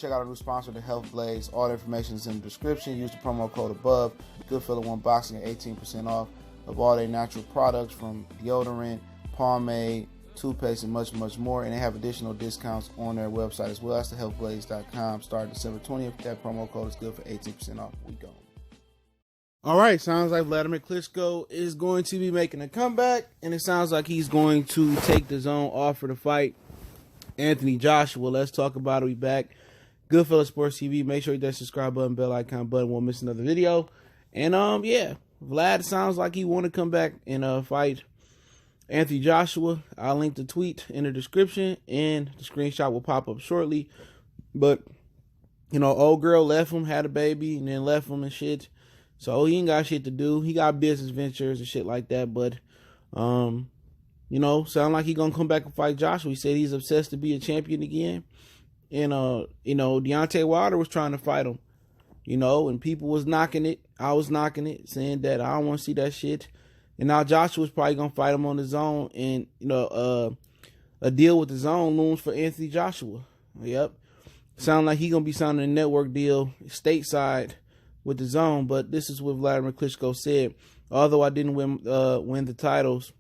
check out our new sponsor, the Health Blaze. All the information is in the description. Use the promo code above. Goodfella1 Boxing at 18% off of all their natural products from deodorant, pomade, toothpaste, and much, much more. And they have additional discounts on their website as well. That's thehealthblaze.com. Starting December 20th. That promo code is good for 18% off. We go. All right, sounds like Wladimir Klitschko is going to be making a comeback, and it sounds like he's going to take the DAZN offer to fight Anthony Joshua. Let's talk about it. We back. Goodfella Sports TV. Make sure you hit that subscribe button, bell icon button. Won't miss another video. And yeah, Vlad sounds like he want to come back and fight Anthony Joshua. I'll link the tweet in the description, and the screenshot will pop up shortly. But you know, old girl left him, had a baby, and then left him and shit. So he ain't got shit to do. He got business ventures and shit like that. But, you know, sound like he gonna come back and fight Joshua. He said he's obsessed to be a champion again. And, you know, Deontay Wilder was trying to fight him, you know, and people was knocking it. I was knocking it, saying that I don't want to see that shit. And now Joshua's probably gonna fight him on the DAZN. And, you know, a deal with the DAZN looms for Anthony Joshua. Yep. Sound like he gonna be signing a network deal stateside with the DAZN, but this is what Wladimir Klitschko said. Although I didn't win the titles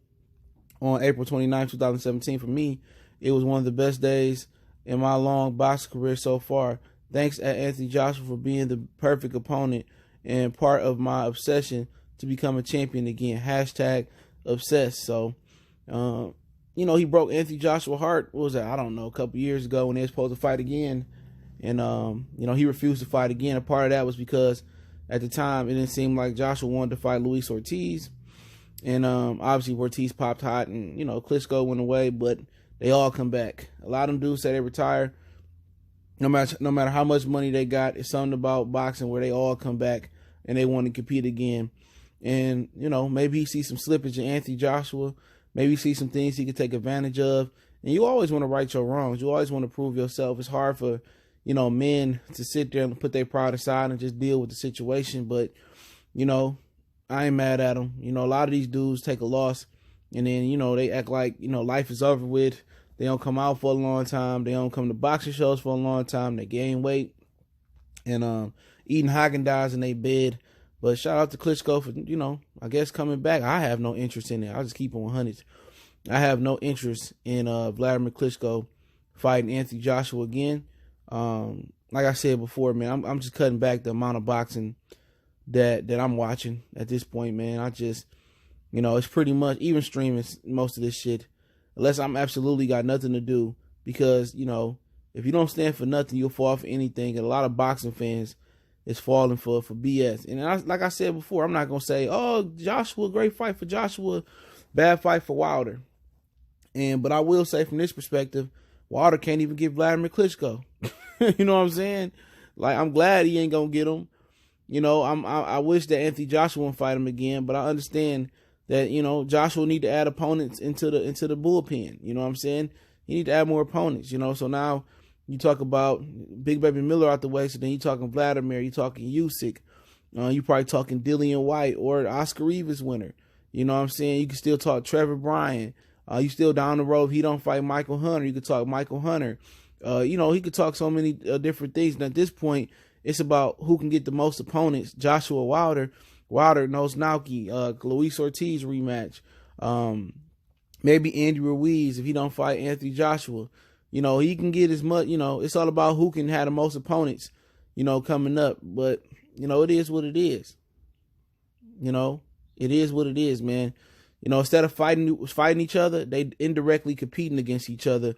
on April 29, 2017, for me, it was one of the best days in my long boxing career so far. Thanks at Anthony Joshua for being the perfect opponent and part of my obsession to become a champion again. Hashtag obsessed. So, you know, he broke Anthony Joshua's heart. What was that? I don't know, a couple years ago when they were supposed to fight again. And, you know, he refused to fight again. And part of that was because at the time, it didn't seem like Joshua wanted to fight Luis Ortiz. And obviously, Ortiz popped hot and, you know, Klitschko went away. But they all come back. A lot of them dudes say they retire. No matter how much money they got, it's something about boxing where they all come back and they want to compete again. And, you know, maybe he sees some slippage in Anthony Joshua. Maybe he sees some things he could take advantage of. And you always want to right your wrongs. You always want to prove yourself. It's hard for, you know, men to sit there and put their pride aside and just deal with the situation. But, you know, I ain't mad at them. You know, a lot of these dudes take a loss and then, you know, they act like, you know, life is over with. They don't come out for a long time. They don't come to boxing shows for a long time. They gain weight and eating Haagen-Dazs in their bed. But shout out to Klitschko for, you know, I guess coming back. I have no interest in it. I'll just keep on 100. I have no interest in Wladimir Klitschko fighting Anthony Joshua again. Like I said before, man, I'm just cutting back the amount of boxing that I'm watching at this point, man. I just, you know, it's pretty much even streaming most of this shit, unless I'm absolutely got nothing to do. Because, you know, if you don't stand for nothing, you'll fall for anything. And a lot of boxing fans is falling for BS. And like I said before, I'm not gonna say, oh, Joshua, great fight for Joshua, bad fight for Wilder. But I will say from this perspective, Wilder can't even get Wladimir Klitschko. You know what I'm saying? Like, I'm glad he ain't gonna get him. You know, I wish that Anthony Joshua won't fight him again, but I understand that, you know, Joshua need to add opponents into the bullpen. You know what I'm saying? He need to add more opponents, you know. So now you talk about Big Baby Miller out the way, so then you talking Wladimir, you talking Usyk, you probably talking Dillian White or Oscar Rivas winner. You know what I'm saying? You can still talk Trevor Bryan. You still down the road, if he don't fight Michael Hunter, you could talk Michael Hunter. You know, he could talk so many different things. And at this point, it's about who can get the most opponents. Joshua Wilder, Nosnowski, Luis Ortiz rematch. Maybe Andy Ruiz if he don't fight Anthony Joshua. You know, he can get as much, you know, it's all about who can have the most opponents, you know, coming up. But, you know, it is what it is. You know, it is what it is, man. You know, instead of fighting each other, they indirectly competing against each other.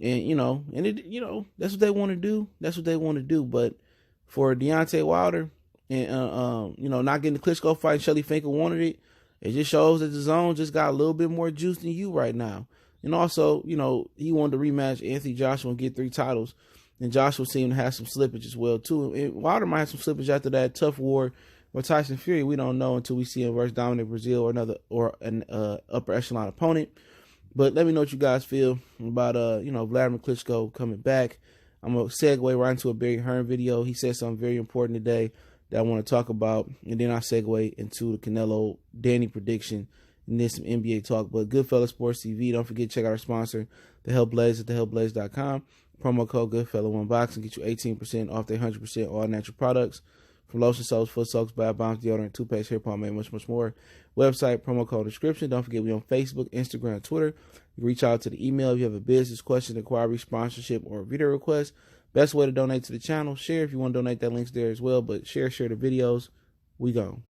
And, you know, that's what they want to do. That's what they want to do. But for Deontay Wilder and, you know, not getting the Klitschko fight, Shelly Finkel wanted it. It just shows that the DAZN just got a little bit more juice than you right now. And also, you know, he wanted to rematch Anthony Joshua and get 3 titles. And Joshua seemed to have some slippage as well, too. And Wilder might have some slippage after that tough war with Tyson Fury. We don't know until we see him versus Dominic Brazil or an upper echelon opponent. But let me know what you guys feel about, you know, Wladimir Klitschko coming back. I'm going to segue right into a Barry Hearn video. He said something very important today that I want to talk about. And then I'll segue into the Canelo Danny prediction and then some NBA talk. But Goodfella Sports TV, don't forget to check out our sponsor, The Health Blaze at thehealthblaze.com. Promo code Goodfellow Unboxing get you 18% off their 100% all natural products. From lotion soaps, foot soaks, bath bombs, deodorant, toothpaste, hair pomade, much more. Website, promo code description. Don't forget we on Facebook, Instagram, Twitter. You can reach out to the email if you have a business question, inquiry, sponsorship, or video request. Best way to donate to the channel. Share if you want to donate, that link's there as well. But share the videos. We go.